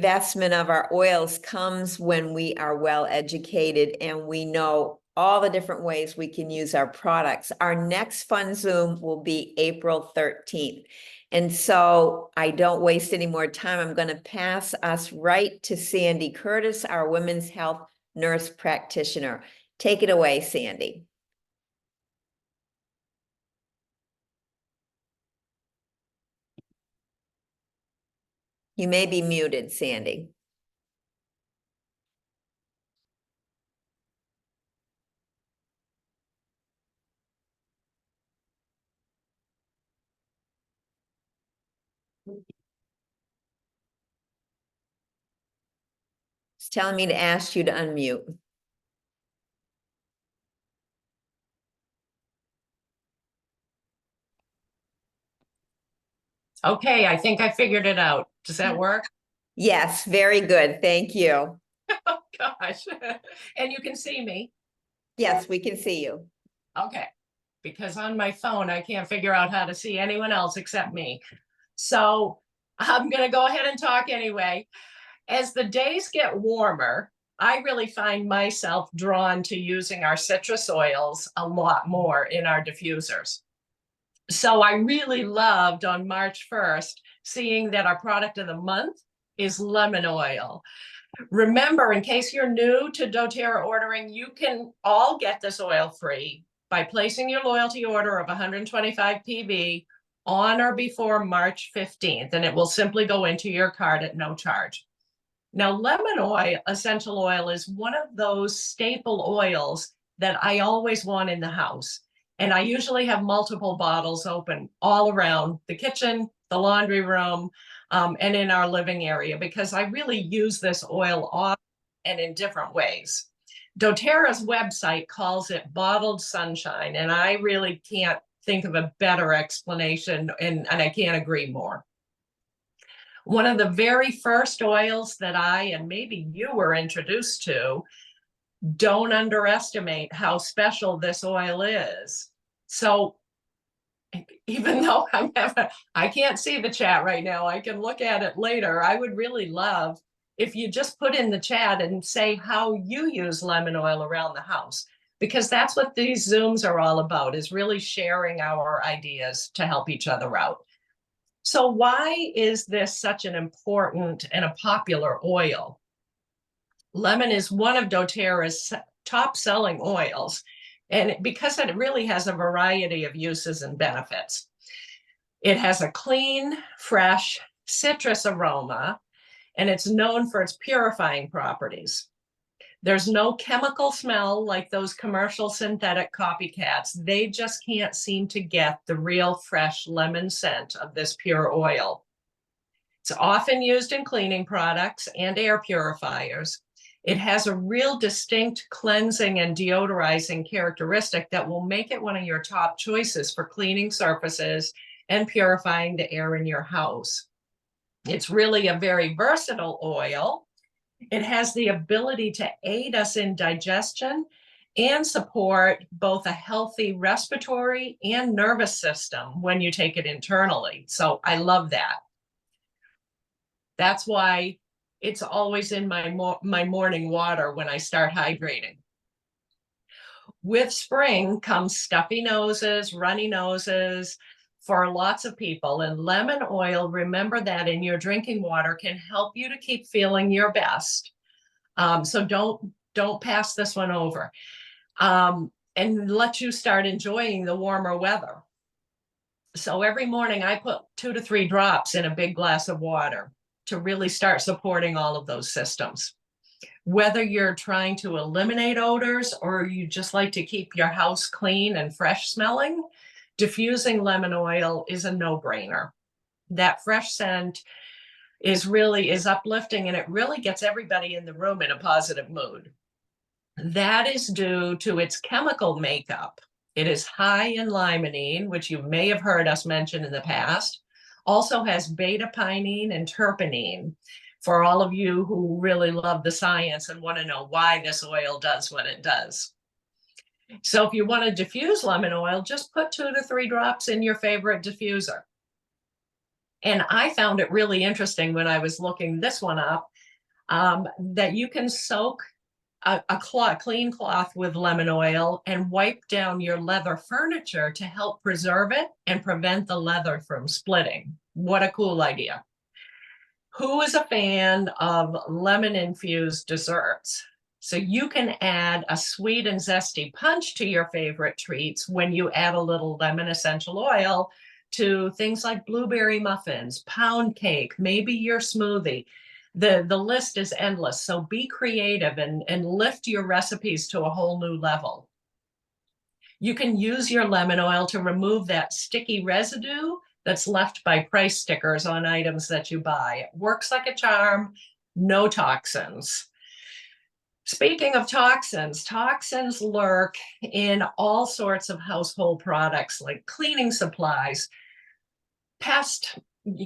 investment of our oils comes when we are well educated and we know all the different ways we can use our products. Our next Fun Zoom will be April 13th. And so I don't waste any more time. I'm going to pass us right to Sandy Curtis, our women's health nurse practitioner. Take it away, Sandy. You may be muted, Sandy. It's telling me to ask you to unmute. Okay, I think I figured it out. Does that work? Yes, very good. Thank you. Oh, gosh. And you can see me? Yes, we can see you. Okay, because on my phone, I can't figure out how to see anyone else except me. So I'm going to go ahead and talk anyway. As the days get warmer, I really find myself drawn to using our citrus oils a lot more in our diffusers. So I really loved on March 1st, seeing that our product of the month is lemon oil. Remember, in case you're new to doTERRA ordering, you can all get this oil free by placing your loyalty order of 125 PV on or before March 15th, and it will simply go into your cart at no charge. Now, lemon oil, essential oil, is one of those staple oils that I always want in the house. And I usually have multiple bottles open all around the kitchen, the laundry room, and in our living area, because I really use this oil often and in different ways. doTERRA's website calls it bottled sunshine, and I really can't think of a better explanation, and I can't agree more. One of the very first oils that I and maybe you were introduced to, don't underestimate how special this oil is. So even though I can't see the chat right now, I can look at it later. I would really love if you just put in the chat and say how you use lemon oil around the house, because that's what these Zooms are all about, is really sharing our ideas to help each other out. So why is this such an important and a popular oil? Lemon is one of doTERRA's top selling oils, and because it really has a variety of uses and benefits. It has a clean, fresh citrus aroma, and it's known for its purifying properties. There's no chemical smell like those commercial synthetic copycats. They just can't seem to get the real fresh lemon scent of this pure oil. It's often used in cleaning products and air purifiers. It has a real distinct cleansing and deodorizing characteristic that will make it one of your top choices for cleaning surfaces and purifying the air in your house. It's really a very versatile oil. It has the ability to aid us in digestion and support both a healthy respiratory and nervous system when you take it internally. So I love that. That's why it's always in my morning water when I start hydrating. With spring comes stuffy noses, runny noses for lots of people. And lemon oil, remember that in your drinking water, can help you to keep feeling your best. So don't pass this one over. And let you start enjoying the warmer weather. So every morning I put 2 to 3 drops in a big glass of water to really start supporting all of those systems. Whether you're trying to eliminate odors or you just like to keep your house clean and fresh smelling, diffusing lemon oil is a no-brainer. That fresh scent is uplifting, and it really gets everybody in the room in a positive mood. That is due to its chemical makeup. It is high in limonene, which you may have heard us mention in the past. Also has beta-pinene and terpenine, for all of you who really love the science and want to know why this oil does what it does. So if you want to diffuse lemon oil, just put 2 to 3 drops in your favorite diffuser. And I found it really interesting when I was looking this one up, that you can soak clean cloth with lemon oil and wipe down your leather furniture to help preserve it and prevent the leather from splitting. What a cool idea. Who is a fan of lemon infused desserts? So you can add a sweet and zesty punch to your favorite treats when you add a little lemon essential oil to things like blueberry muffins, pound cake, maybe your smoothie. The list is endless. So be creative and lift your recipes to a whole new level. You can use your lemon oil to remove that sticky residue that's left by price stickers on items that you buy. It works like a charm, no toxins. Speaking of toxins, toxins lurk in all sorts of household products like cleaning supplies, pest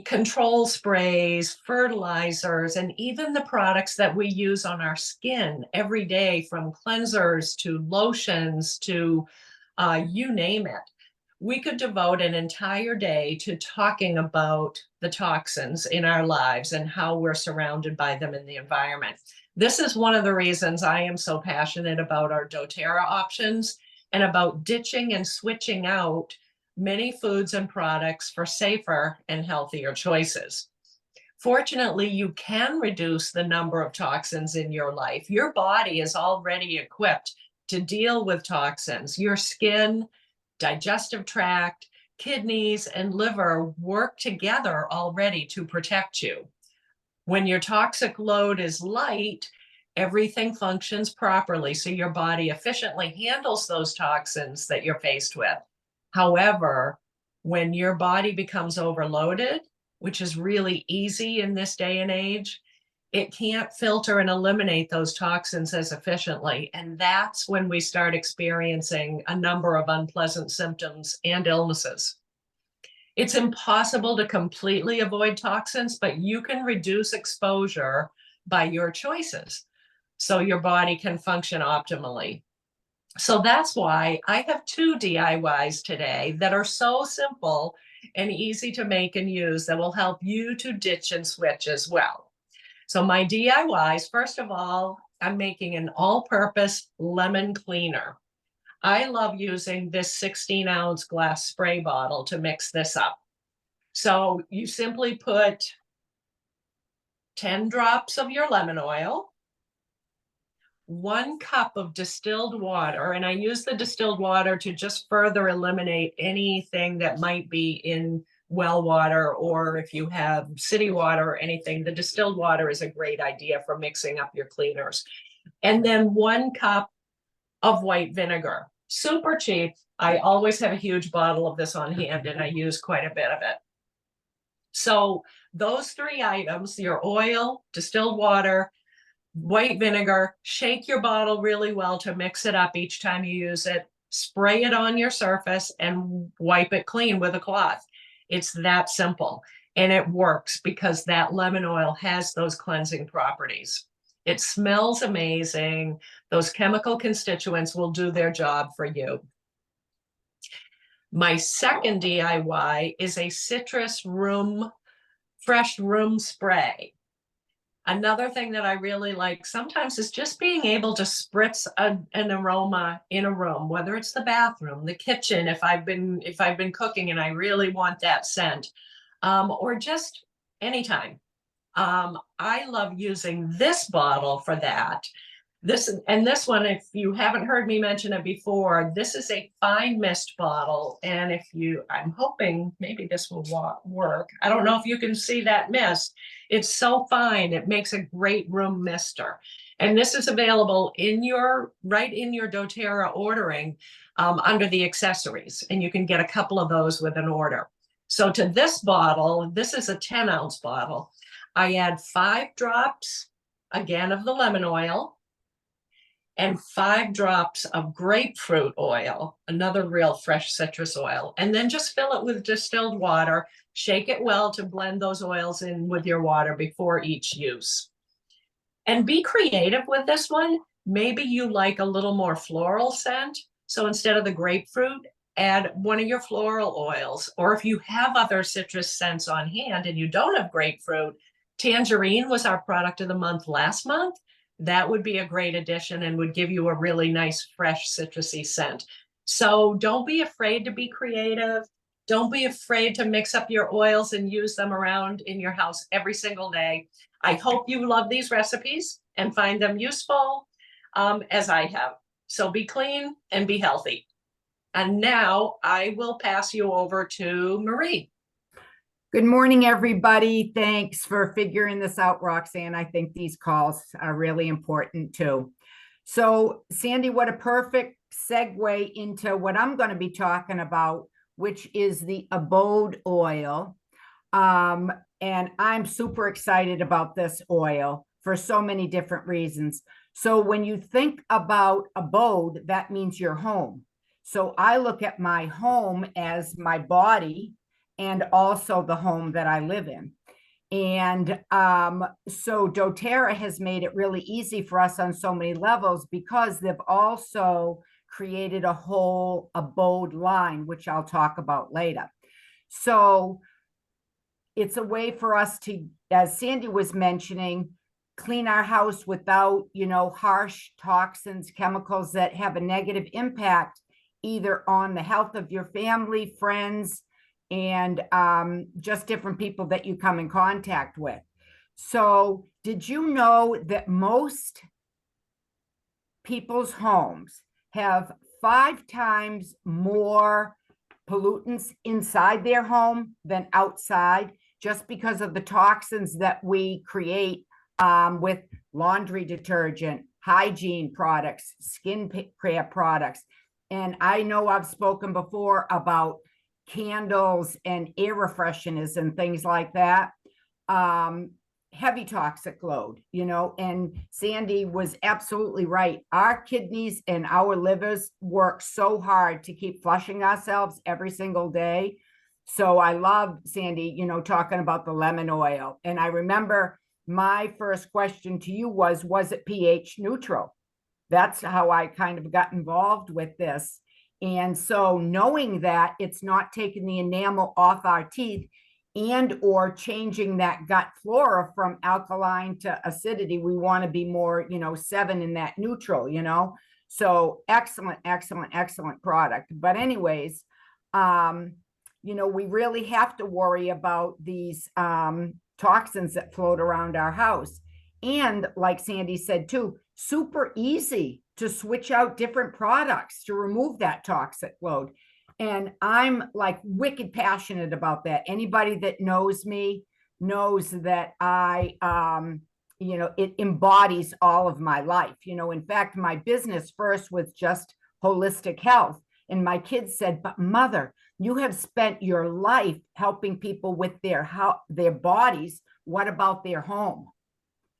control sprays, fertilizers, and even the products that we use on our skin every day, from cleansers to lotions to you name it. We could devote an entire day to talking about the toxins in our lives and how we're surrounded by them in the environment. This is one of the reasons I am so passionate about our doTERRA options and about ditching and switching out many foods and products for safer and healthier choices. Fortunately, you can reduce the number of toxins in your life. Your body is already equipped to deal with toxins. Your skin, digestive tract, kidneys, and liver work together already to protect you. When your toxic load is light, everything functions properly, so your body efficiently handles those toxins that you're faced with. However, when your body becomes overloaded, which is really easy in this day and age, it can't filter and eliminate those toxins as efficiently. And that's when we start experiencing a number of unpleasant symptoms and illnesses. It's impossible to completely avoid toxins, but you can reduce exposure by your choices so your body can function optimally. So that's why I have 2 DIYs today that are so simple and easy to make and use that will help you to ditch and switch as well. So my DIYs, first of all, I'm making an all-purpose lemon cleaner. I love using this 16-ounce glass spray bottle to mix this up. So you simply put 10 drops of your lemon oil, 1 cup of distilled water, and I use the distilled water to just further eliminate anything that might be in well water, or if you have city water or anything, the distilled water is a great idea for mixing up your cleaners. And then 1 cup of white vinegar. Super cheap. I always have a huge bottle of this on hand and I use quite a bit of it. So those 3 items, your oil, distilled water, white vinegar, shake your bottle really well to mix it up each time you use it, spray it on your surface and wipe it clean with a cloth. It's that simple, and it works because that lemon oil has those cleansing properties. It smells amazing. Those chemical constituents will do their job for you. My second DIY is a citrus fresh room spray. Another thing that I really like sometimes is just being able to spritz an aroma in a room, whether it's the bathroom, the kitchen, if I've been cooking and I really want that scent, or just anytime. I love using this bottle for that. This one, if you haven't heard me mention it before, this is a fine mist bottle. And I'm hoping maybe this will work. I don't know if you can see that mist. It's so fine. It makes a great room mister. And this is available right in your doTERRA ordering under the accessories. And you can get a couple of those with an order. So to this bottle, this is a 10-ounce bottle. I add 5 drops, again, of the lemon oil, and 5 drops of grapefruit oil, another real fresh citrus oil, and then just fill it with distilled water. Shake it well to blend those oils in with your water before each use. And be creative with this one. Maybe you like a little more floral scent. So instead of the grapefruit, add one of your floral oils. Or if you have other citrus scents on hand and you don't have grapefruit, Tangerine was our product of the month last month. That would be a great addition and would give you a really nice, fresh, citrusy scent. So don't be afraid to be creative. Don't be afraid to mix up your oils and use them around in your house every single day. I hope you love these recipes and find them useful, as I have. So be clean and be healthy. And now I will pass you over to Marie. Good morning, everybody. Thanks for figuring this out, Roxanne. I think these calls are really important too. So, Sandy, what a perfect segue into what I'm going to be talking about, which is the Abode oil. And I'm super excited about this oil for so many different reasons. So when you think about Abode, that means your home. So I look at my home as my body and also the home that I live in. And so doTERRA has made it really easy for us on so many levels because they've also created a whole Abode line, which I'll talk about later. So it's a way for us to, as Sandy was mentioning, clean our house without, harsh toxins, chemicals that have a negative impact either on the health of your family, friends, and just different people that you come in contact with. So did you know that most people's homes have 5 times more pollutants inside their home than outside, just because of the toxins that we create with laundry detergent, hygiene products, skin care products? And I know I've spoken before about candles and air fresheners and things like that. Heavy toxic load, and Sandy was absolutely right. Our kidneys and our livers work so hard to keep flushing ourselves every single day. So I love Sandy, talking about the lemon oil. And I remember my first question to you was it pH neutral? That's how I kind of got involved with this. And so knowing that it's not taking the enamel off our teeth and or changing that gut flora from alkaline to acidity, we want to be more, 7 in that neutral, So excellent product. But anyways, we really have to worry about these toxins that float around our house. And like Sandy said too, super easy to switch out different products to remove that toxic load. And I'm like wicked passionate about that. Anybody that knows me knows that I, it embodies all of my life. In fact, my business first was just holistic health. And my kids said, but mother, you have spent your life helping people with their bodies. What about their home?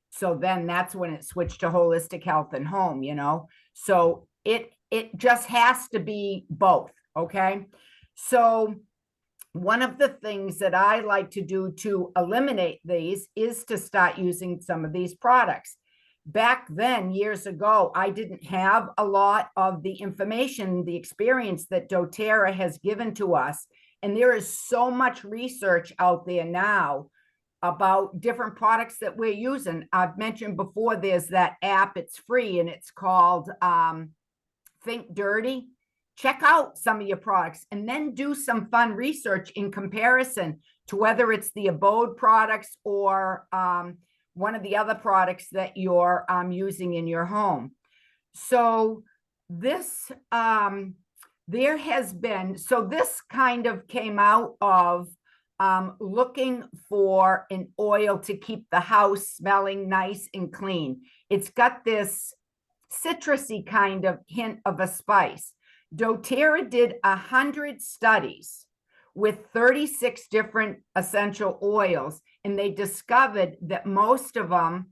So then that's when it switched to holistic health and home, So it just has to be both. Okay. So one of the things that I like to do to eliminate these is to start using some of these products. Back then, years ago, I didn't have a lot of the information, the experience that doTERRA has given to us. And there is so much research out there now about different products that we're using. I've mentioned before, there's that app, it's free, and it's called Think Dirty. Check out some of your products and then do some fun research in comparison to whether it's the Abode products or one of the other products that you're using in your home. So this, this kind of came out of looking for an oil to keep the house smelling nice and clean. It's got this citrusy kind of hint of a spice. doTERRA did 100 studies with 36 different essential oils, and they discovered that most of them,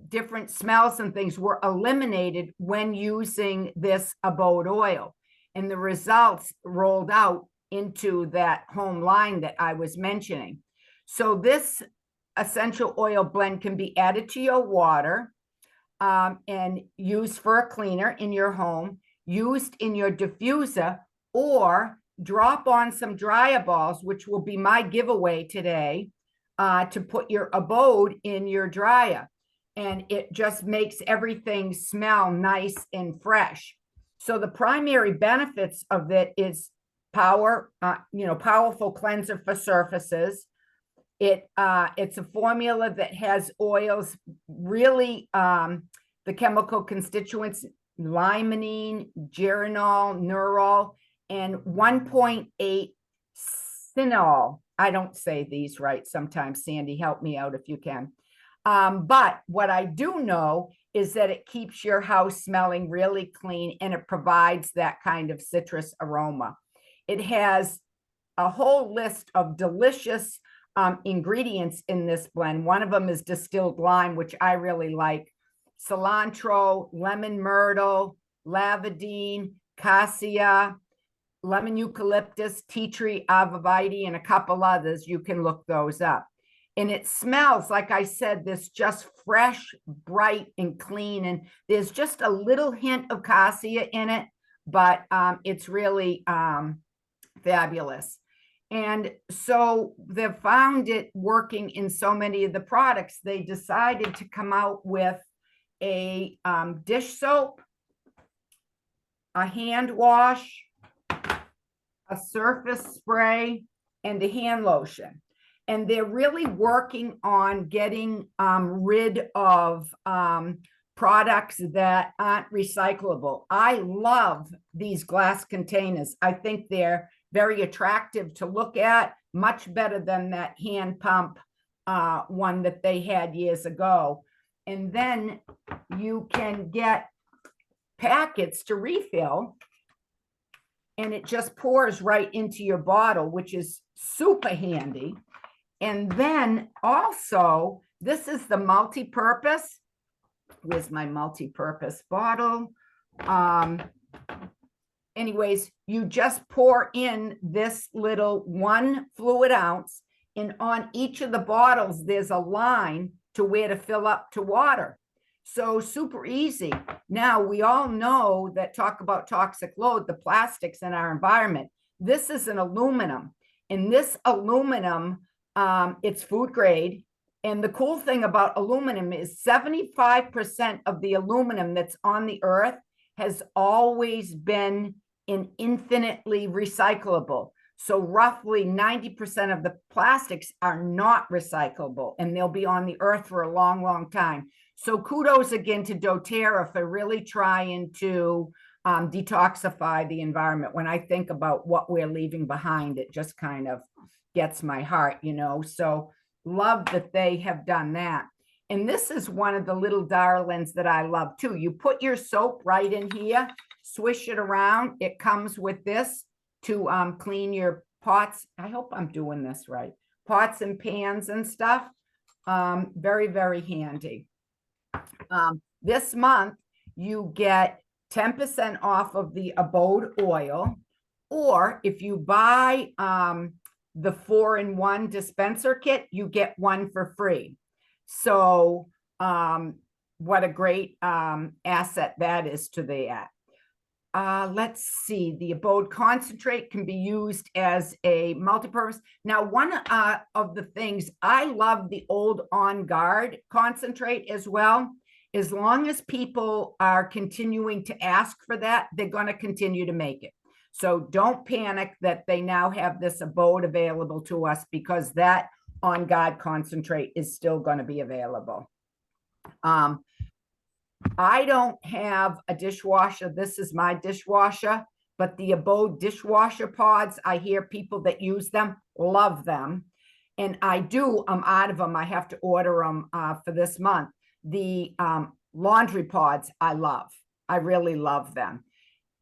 different smells and things, were eliminated when using this Abode oil. And the results rolled out into that home line that I was mentioning. So this essential oil blend can be added to your water and used for a cleaner in your home, used in your diffuser, or drop on some dryer balls, which will be my giveaway today, to put your Abode in your dryer. And it just makes everything smell nice and fresh. So the primary benefits of it is powerful cleanser for surfaces. It's a formula that has oils, really the chemical constituents, limonene, geraniol, nerol, and 1.8 cinnol. I don't say these right sometimes. Sandy, help me out if you can. But what I do know is that it keeps your house smelling really clean, and it provides that kind of citrus aroma. It has a whole list of delicious ingredients in this blend. One of them is distilled lime, which I really like. Cilantro, lemon myrtle, lavandine, cassia, lemon eucalyptus, tea tree arborvitae, and a couple others. You can look those up. And it smells, like I said, this just fresh, bright, and clean. And there's just a little hint of cassia in it, but it's really fabulous. And so they've found it working in so many of the products, they decided to come out with a dish soap, a hand wash, a surface spray, and a hand lotion. And they're really working on getting rid of products that aren't recyclable. I love these glass containers. I think they're very attractive to look at, much better than that hand pump one that they had years ago. And then you can get packets to refill, and it just pours right into your bottle, which is super handy. And then also, this is the multi-purpose. Where's my multi-purpose bottle? Anyways, you just pour in this little 1 fluid ounce, and on each of the bottles, there's a line to where to fill up to water. So super easy. Now, we all know that, talk about toxic load, the plastics in our environment. This is an aluminum, and this aluminum, it's food grade. And the cool thing about aluminum is 75% of the aluminum that's on the earth has always been infinitely recyclable. So roughly 90% of the plastics are not recyclable, and they'll be on the earth for a long, long time. So kudos again to doTERRA for really trying to detoxify the environment. When I think about what we're leaving behind, it just kind of gets my heart, So love that they have done that. And this is one of the little darlings that I love too. You put your soap right in here, swish it around. It comes with this to clean your pots. I hope I'm doing this right. Pots and pans and stuff. Very, very handy. This month, you get 10% off of the Abode oil, or if you buy the 4-in-1 dispenser kit, you get one for free. So what a great asset that is to that. Let's see, the Abode concentrate can be used as a multi-purpose. Now, one of the things, I love the old On Guard concentrate as well. As long as people are continuing to ask for that, they're going to continue to make it. So don't panic that they now have this Abode available to us, because that On Guard concentrate is still going to be available. I don't have a dishwasher. This is my dishwasher, but the Abode dishwasher pods, I hear people that use them, love them. And I'm out of them. I have to order them for this month. The laundry pods, I love. I really love them.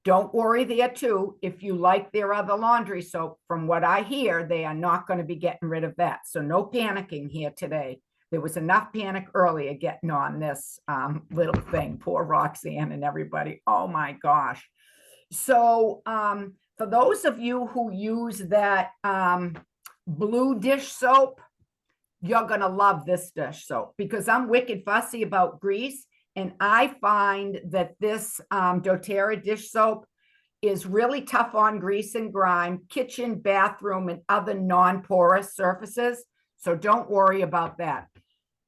Don't worry there too. If you like their other laundry soap, from what I hear, they are not going to be getting rid of that. So no panicking here today. There was enough panic earlier getting on this little thing. Poor Roxanne and everybody. Oh my gosh. So for those of you who use that blue dish soap, you're going to love this dish soap, because I'm wicked fussy about grease. And I find that this doTERRA dish soap is really tough on grease and grime, kitchen, bathroom, and other non-porous surfaces. So don't worry about that.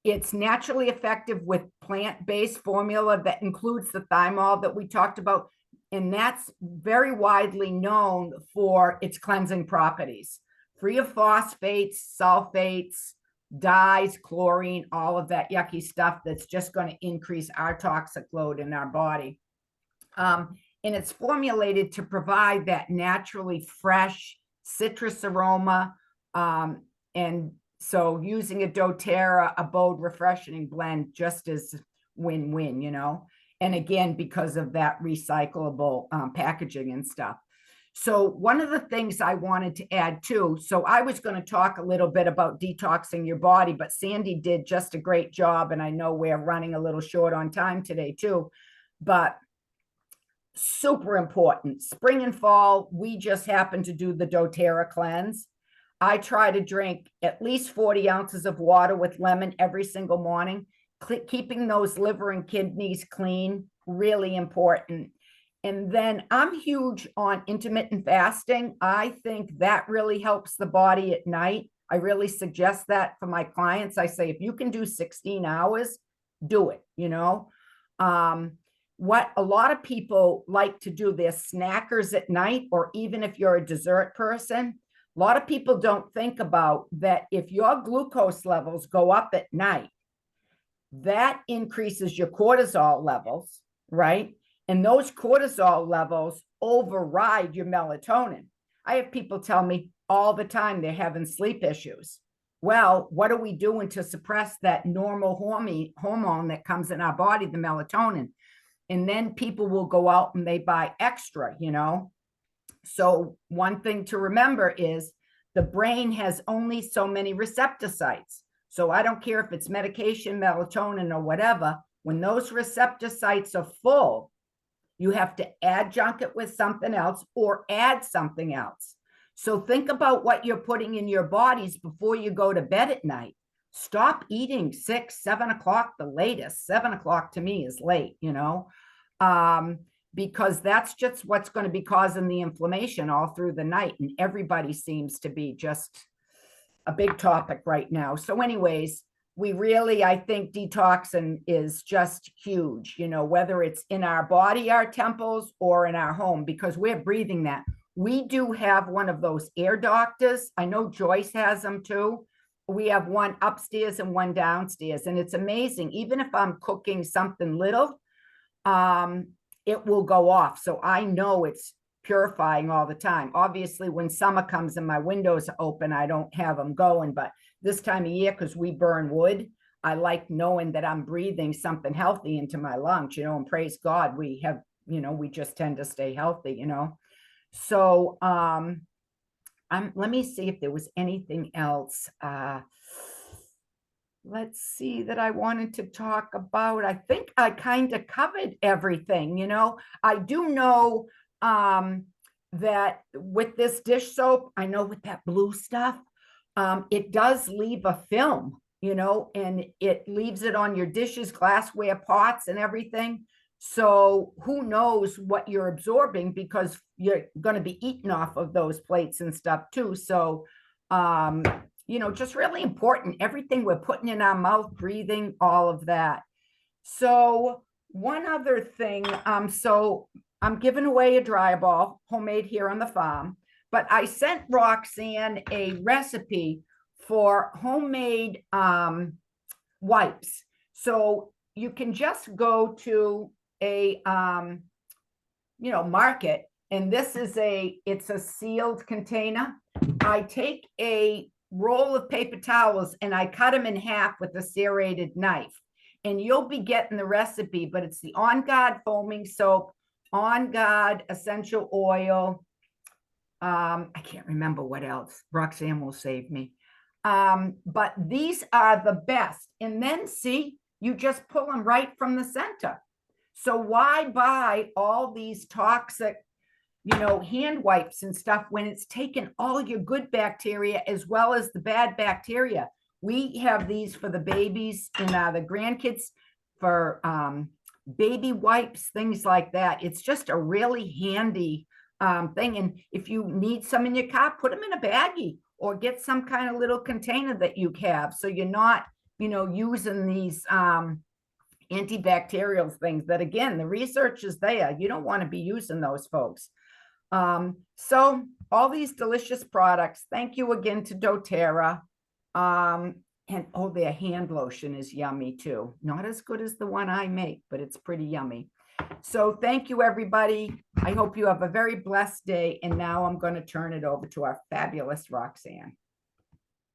It's naturally effective with plant-based formula that includes the thymol that we talked about. And that's very widely known for its cleansing properties. Free of phosphates, sulfates, dyes, chlorine, all of that yucky stuff that's just going to increase our toxic load in our body. And it's formulated to provide that naturally fresh citrus aroma. And so using a doTERRA Abode refreshing blend just is win-win, you know, and again, because of that recyclable packaging and stuff. So one of the things I wanted to add too, so I was going to talk a little bit about detoxing your body, but Sandy did just a great job. And I know we're running a little short on time today too, but super important. Spring and fall, we just happen to do the doTERRA cleanse. I try to drink at least 40 ounces of water with lemon every single morning, keeping those liver and kidneys clean, really important. And then I'm huge on intermittent fasting. I think that really helps the body at night. I really suggest that for my clients. I say, if you can do 16 hours, do it, you know. What a lot of people like to do, they're snackers at night, or even if you're a dessert person, a lot of people don't think about that. If your glucose levels go up at night, that increases your cortisol levels, right? And those cortisol levels override your melatonin. I have people tell me all the time they're having sleep issues. Well, what are we doing to suppress that normal hormone that comes in our body, the melatonin? And then people will go out and they buy extra, you know. So one thing to remember is the brain has only so many receptor sites. So I don't care if it's medication, melatonin, or whatever. When those receptor sites are full, you have to adjunct it with something else or add something else. So think about what you're putting in your bodies before you go to bed at night. Stop eating 6, 7 o'clock, the latest. 7 o'clock to me is late, you know, because that's just what's going to be causing the inflammation all through the night. And everybody seems to be just a big topic right now. So anyways, we really, I think detoxing is just huge, you know, whether it's in our body, our temples, or in our home, because we're breathing that. We do have one of those air doctors. I know Joyce has them too. We have one upstairs and one downstairs, and it's amazing. Even if I'm cooking something little, it will go off. So I know it's purifying all the time. Obviously, when summer comes and my windows are open, I don't have them going, but this time of year, because we burn wood, I like knowing that I'm breathing something healthy into my lungs, you know, and praise God, we have, you know, we just tend to stay healthy, you know. So let me see if there was anything else. Let's see that I wanted to talk about. I think I kind of covered everything, you know. I do know that with this dish soap, I know with that blue stuff, it does leave a film, you know, and it leaves it on your dishes, glassware, pots, and everything. So who knows what you're absorbing, because you're going to be eating off of those plates and stuff too. So, you know, just really important, everything we're putting in our mouth, breathing, all of that. So one other thing, so I'm giving away a dry ball, homemade here on the farm, but I sent Roxanne a recipe for homemade wipes. So you can just go to a, you know, market, and this is it's a sealed container. I take a roll of paper towels and I cut them in half with a serrated knife, and you'll be getting the recipe, but it's the On Guard foaming soap, On Guard essential oil. I can't remember what else. Roxanne will save me. But these are the best. And then see, you just pull them right from the center. So why buy all these toxic, you know, hand wipes and stuff when it's taken all your good bacteria as well as the bad bacteria? We have these for the babies and the grandkids for baby wipes, things like that. It's just a really handy thing. And if you need some in your car, put them in a baggie or get some kind of little container that you have, so you're not, using these antibacterial things that, again, the research is there. You don't want to be using those, folks. So all these delicious products. Thank you again to doTERRA. And oh, their hand lotion is yummy too. Not as good as the one I make, but it's pretty yummy. So thank you, everybody. I hope you have a very blessed day. And now I'm going to turn it over to our fabulous Roxanne.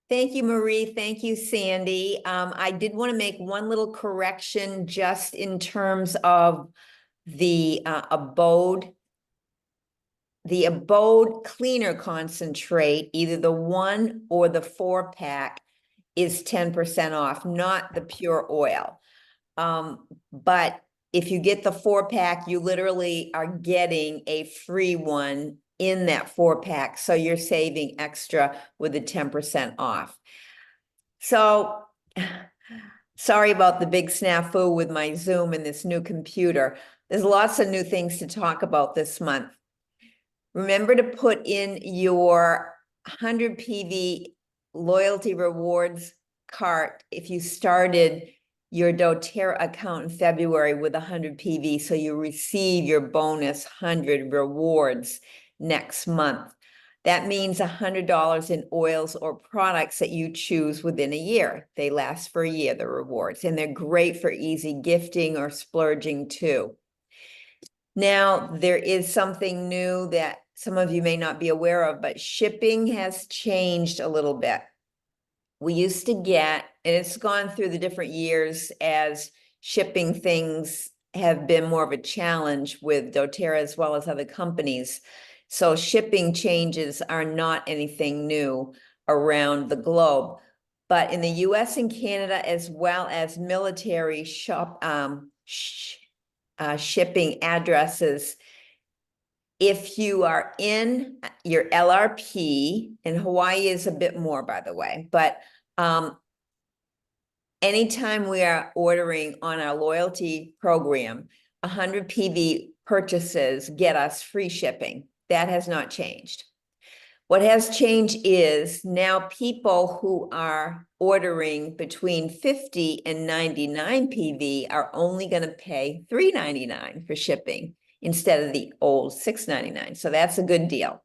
Thank you, Marie. Thank you, Sandy. I did want to make one little correction just in terms of the Abode. The Abode cleaner concentrate, either the 1 or the 4-pack, is 10% off, not the pure oil. But if you get the 4-pack, you literally are getting a free one in that 4-pack. So you're saving extra with the 10% off. So sorry about the big snafu with my Zoom and this new computer. There's lots of new things to talk about this month. Remember to put in your 100 PV loyalty rewards cart if you started your doTERRA account in February with 100 PV, so you receive your bonus 100 rewards next month. That means $100 in oils or products that you choose within a year. They last for a year, the rewards, and they're great for easy gifting or splurging too. Now, there is something new that some of you may not be aware of, but shipping has changed a little bit. We used to get, and it's gone through the different years as shipping things have been more of a challenge with doTERRA as well as other companies. So shipping changes are not anything new around the globe. But in the US and Canada, as well as military shipping addresses, if you are in your LRP, and Hawaii is a bit more, by the way, but anytime we are ordering on our loyalty program, 100 PV purchases get us free shipping. That has not changed. What has changed is now people who are ordering between 50 and 99 PV are only going to pay $3.99 for shipping instead of the old $6.99. So that's a good deal.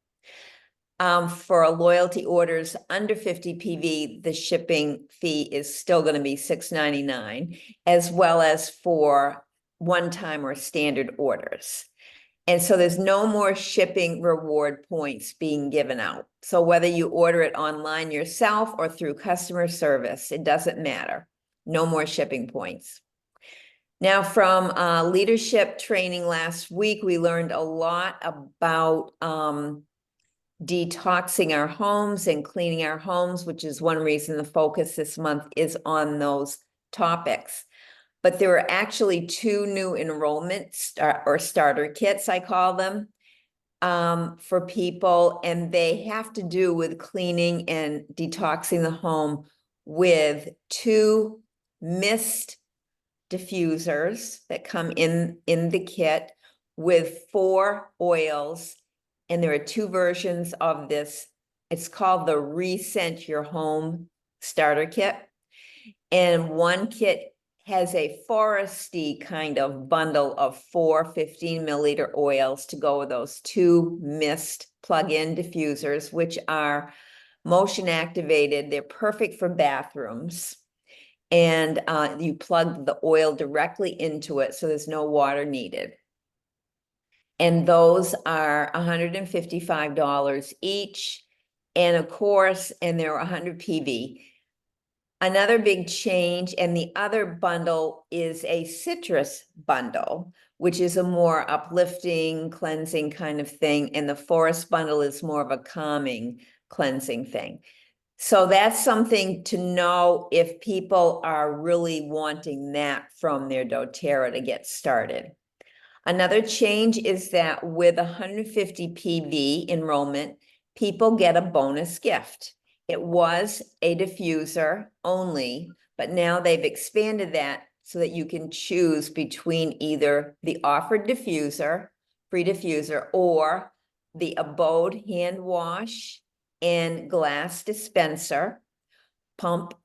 For loyalty orders under 50 PV, the shipping fee is still going to be $6.99, as well as for one-time or standard orders. And so there's no more shipping reward points being given out. So whether you order it online yourself or through customer service, it doesn't matter. No more shipping points. Now, from leadership training last week, we learned a lot about detoxing our homes and cleaning our homes, which is one reason the focus this month is on those topics. But there were actually 2 new enrollments or starter kits, I call them, for people, and they have to do with cleaning and detoxing the home with 2 mist diffusers that come in the kit with 4 oils. And there are 2 versions of this. It's called the Rescent Your Home Starter Kit. And one kit has a foresty kind of bundle of 4 15-milliliter oils to go with those 2 mist plug-in diffusers, which are motion activated. They're perfect for bathrooms. And you plug the oil directly into it, so there's no water needed. And those are $155 each. And of course, and they're 100 PV. Another big change, and the other bundle is a citrus bundle, which is a more uplifting, cleansing kind of thing. And the forest bundle is more of a calming, cleansing thing. So that's something to know if people are really wanting that from their doTERRA to get started. Another change is that with 150 PV enrollment, people get a bonus gift. It was a diffuser only, but now they've expanded that so that you can choose between either the offered diffuser, free diffuser, or the Abode hand wash and glass dispenser pump.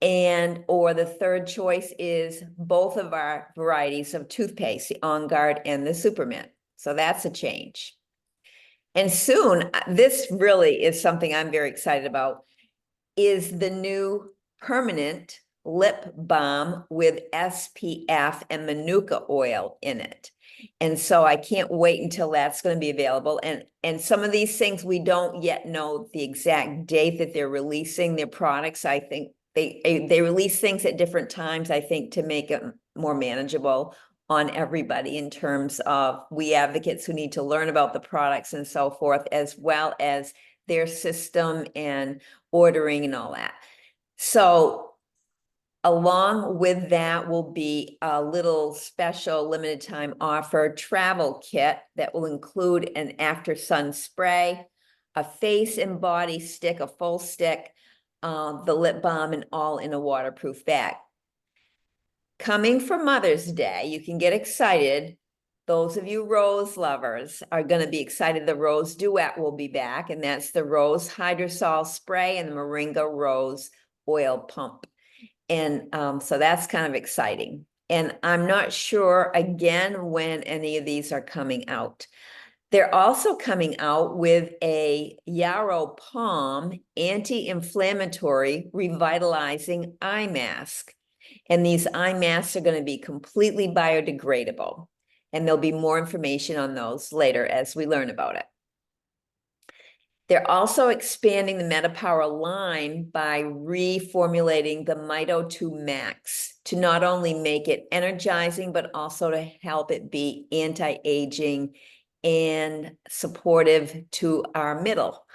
And, or the third choice is both of our varieties of toothpaste, the On Guard and the Superman. So that's a change. And soon, this really is something I'm very excited about, is the new permanent lip balm with SPF and Manuka oil in it. And so I can't wait until that's going to be available. And some of these things, we don't yet know the exact date that they're releasing their products. I think they release things at different times, I think, to make it more manageable on everybody in terms of we advocates who need to learn about the products and so forth, as well as their system and ordering and all that. So along with that will be a little special limited time offer travel kit that will include an after sun spray, a face and body stick, a full stick, the lip balm, and all in a waterproof bag. Coming for Mother's Day, you can get excited. Those of you rose lovers are going to be excited. The Rose Duet will be back, and that's the Rose Hydrosol Spray and the Moringa Rose Oil Pump. And so that's kind of exciting. And I'm not sure, again, when any of these are coming out. They're also coming out with a Yarrow Palm anti-inflammatory revitalizing eye mask. And these eye masks are going to be completely biodegradable. And there'll be more information on those later as we learn about it. They're also expanding the MetaPWR line by reformulating the Mito 2 Max to not only make it energizing, but also to help it be anti-aging and supportive to our middle,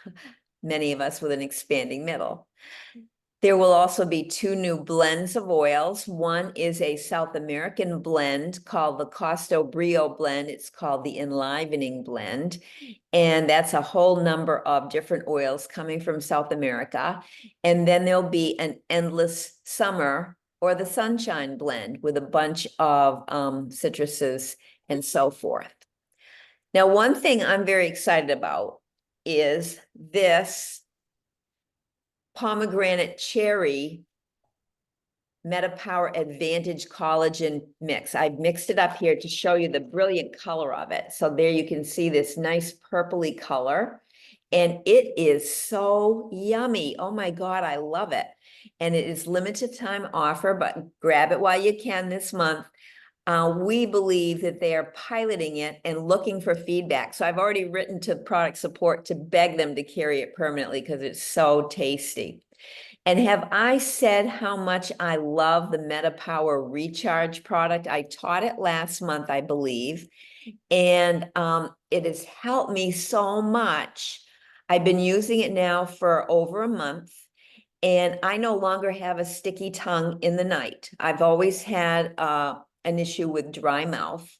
many of us with an expanding middle. There will also be 2 new blends of oils. One is a South American blend called the Costo Brio blend. It's called the Enlivening blend. And that's a whole number of different oils coming from South America. And then there'll be an Endless Summer or the Sunshine blend with a bunch of citruses and so forth. Now, one thing I'm very excited about is this pomegranate cherry MetaPWR Advantage collagen mix. I've mixed it up here to show you the brilliant color of it. So there you can see this nice purpley color, and it is so yummy. Oh my God, I love it. And it is limited time offer, but grab it while you can this month. We believe that they are piloting it and looking for feedback. So I've already written to product support to beg them to carry it permanently because it's so tasty. And have I said how much I love the MetaPWR Recharge product? I taught it last month, I believe, and it has helped me so much. I've been using it now for over a month, and I no longer have a sticky tongue in the night. I've always had an issue with dry mouth,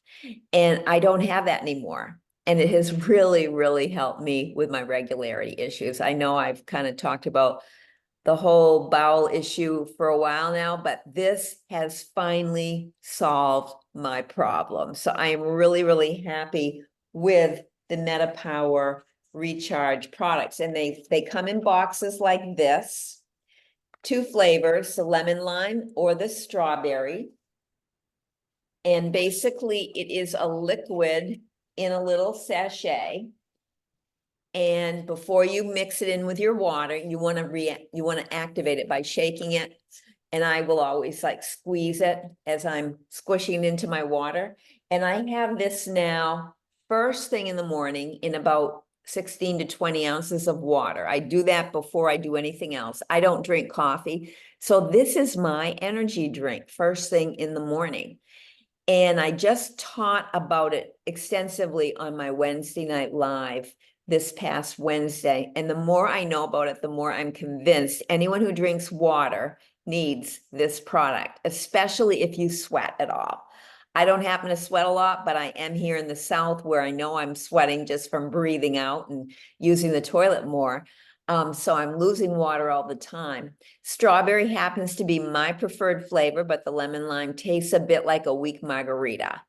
and I don't have that anymore. And it has really, really helped me with my regularity issues. I know I've kind of talked about the whole bowel issue for a while now, but this has finally solved my problem. So I am really, really happy with the MetaPWR Recharge products. And they come in boxes like this, 2 flavors, the lemon lime or the strawberry. And basically it is a liquid in a little sachet. And before you mix it in with your water, you want to activate it by shaking it. And I will always like squeeze it as I'm squishing it into my water. And I have this now first thing in the morning in about 16 to 20 ounces of water. I do that before I do anything else. I don't drink coffee. So this is my energy drink first thing in the morning. And I just taught about it extensively on my Wednesday night live this past Wednesday. And the more I know about it, the more I'm convinced anyone who drinks water needs this product, especially if you sweat at all. I don't happen to sweat a lot, but I am here in the South where I know I'm sweating just from breathing out and using the toilet more. So I'm losing water all the time. Strawberry happens to be my preferred flavor, but the lemon lime tastes a bit like a weak margarita.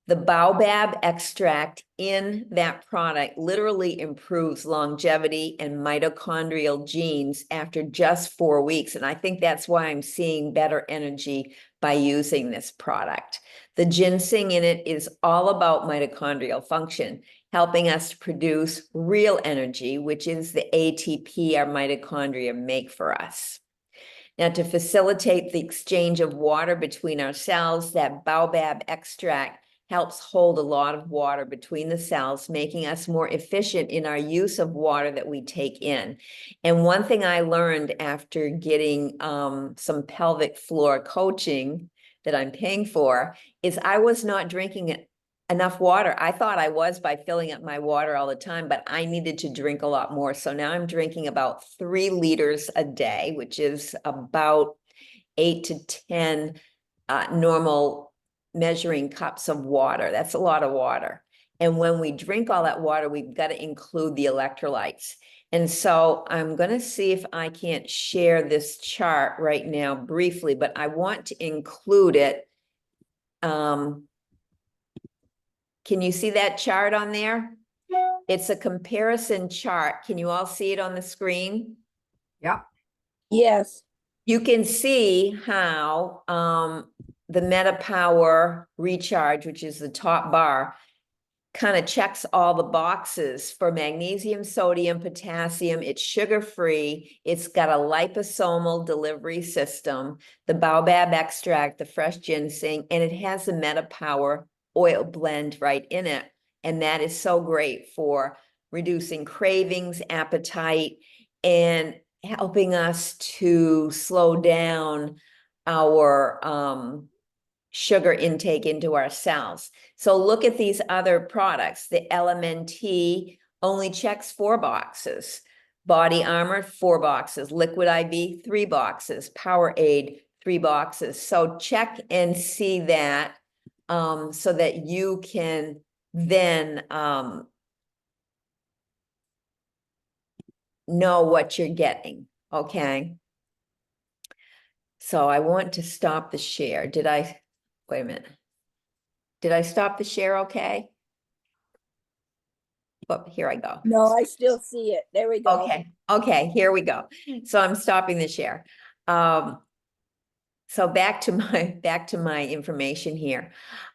The baobab extract in that product literally improves longevity and mitochondrial genes after just 4 weeks. And I think that's why I'm seeing better energy by using this product. The ginseng in it is all about mitochondrial function, helping us to produce real energy, which is the ATP our mitochondria make for us. Now, to facilitate the exchange of water between our cells, that baobab extract helps hold a lot of water between the cells, making us more efficient in our use of water that we take in. And one thing I learned after getting some pelvic floor coaching that I'm paying for is I was not drinking enough water. I thought I was by filling up my water all the time, but I needed to drink a lot more. So now I'm drinking about 3 liters a day, which is about 8 to 10 normal measuring cups of water. That's a lot of water. And when we drink all that water, we've got to include the electrolytes. And so I'm going to see if I can't share this chart right now briefly, but I want to include it. Can you see that chart on there? It's a comparison chart. Can you all see it on the screen? Yep. Yes. You can see how the MetaPWR Recharge, which is the top bar, kind of checks all the boxes for magnesium, sodium, potassium. It's sugar-free. It's got a liposomal delivery system, the baobab extract, the fresh ginseng, and it has the MetaPWR oil blend right in it. And that is so great for reducing cravings, appetite, and helping us to slow down our sugar intake into our cells. So look at these other products. The LMNT only checks 4 boxes. Body Armor, 4 boxes. Liquid IV, 3 boxes. Powerade, 3 boxes. So check and see that so that you can then know what you're getting, okay? So I want to stop the share. Wait a minute. Did I stop the share okay? But here I go. No, I still see it. There we go. Okay, here we go. So I'm stopping the share. So back to my information here.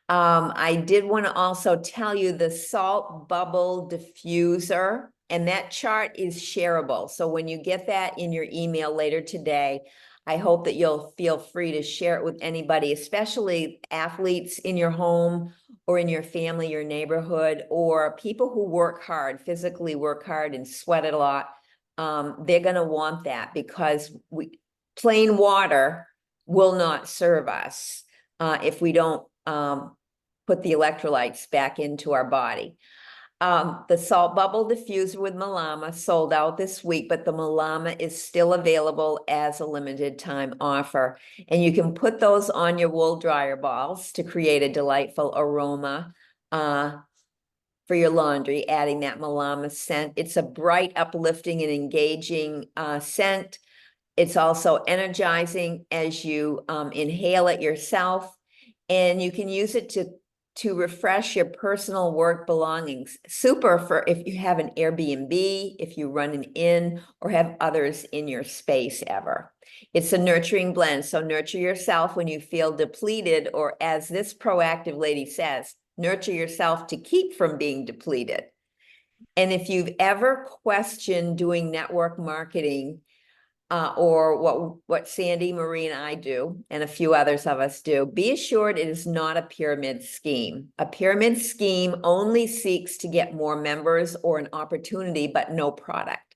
I did want to also tell you the salt bubble diffuser, and that chart is shareable. So when you get that in your email later today, I hope that you'll feel free to share it with anybody, especially athletes in your home or in your family, your neighborhood, or people who work hard, physically work hard and sweat it a lot. They're going to want that because plain water will not serve us if we don't put the electrolytes back into our body. The salt bubble diffuser with Malama sold out this week, but the Malama is still available as a limited time offer. And you can put those on your wool dryer balls to create a delightful aroma for your laundry, adding that Malama scent. It's a bright, uplifting, and engaging scent. It's also energizing as you inhale it yourself, and you can use it to refresh your personal work belongings. Super for if you have an Airbnb, if you run an inn, or have others in your space ever. It's a nurturing blend, so nurture yourself when you feel depleted, or as this proactive lady says, nurture yourself to keep from being depleted. And if you've ever questioned doing network marketing, or what Sandy, Marie, and I do, and a few others of us do, be assured it is not a pyramid scheme. A pyramid scheme only seeks to get more members or an opportunity, but no product.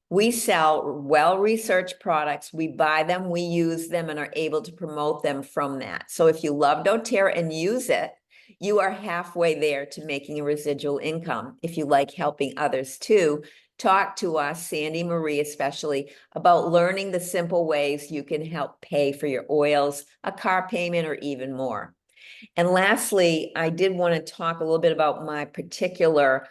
We sell well-researched products. We buy them, we use them, and are able to promote them from that. So if you love doTERRA and use it, you are halfway there to making a residual income. If you like helping others too, talk to us, Sandy, Marie especially, about learning the simple ways you can help pay for your oils, a car payment, or even more. And lastly, I did want to talk a little bit about my particular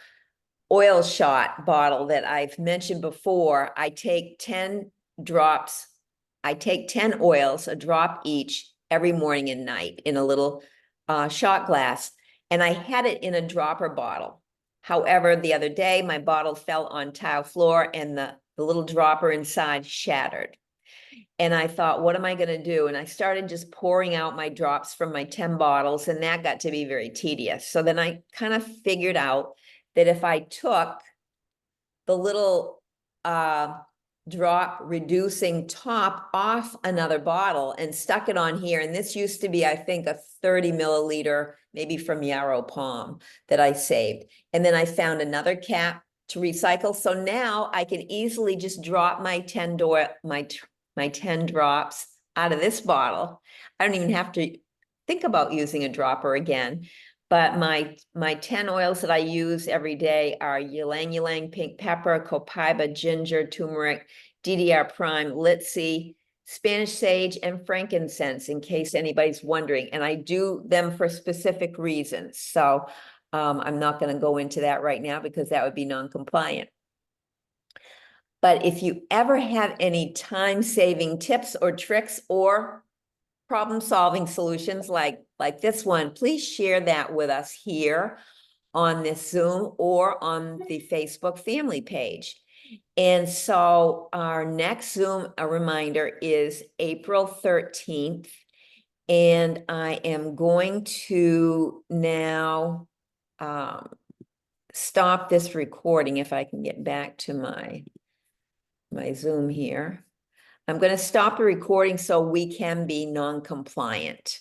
oil shot bottle that I've mentioned before. I take 10 drops. I take 10 oils, a drop each, every morning and night in a little shot glass. and I had it in a dropper bottle. However, the other day, my bottle fell on tile floor and the little dropper inside shattered. And I thought, what am I going to do? And I started just pouring out my drops from my 10 bottles, and that got to be very tedious. So then I kind of figured out that if I took the little drop reducing top off another bottle and stuck it on here, and this used to be, I think, a 30 milliliter, maybe from Yarrow Palm that I saved. And then I found another cap to recycle. So now I can easily just drop my 10 drops out of this bottle. I don't even have to think about using a dropper again. But my 10 oils that I use every day are ylang ylang, pink pepper, copaiba, ginger, turmeric, DDR prime, litsi, Spanish sage, and frankincense, in case anybody's wondering. And I do them for specific reasons. So I'm not going to go into that right now because that would be non-compliant. But if you ever have any time-saving tips or tricks or problem-solving solutions like this one, please share that with us here on this Zoom or on the Facebook family page. And so our next Zoom, a reminder, is April 13th. And I am going to now stop this recording if I can get back to my Zoom here. I'm going to stop the recording so we can be non-compliant.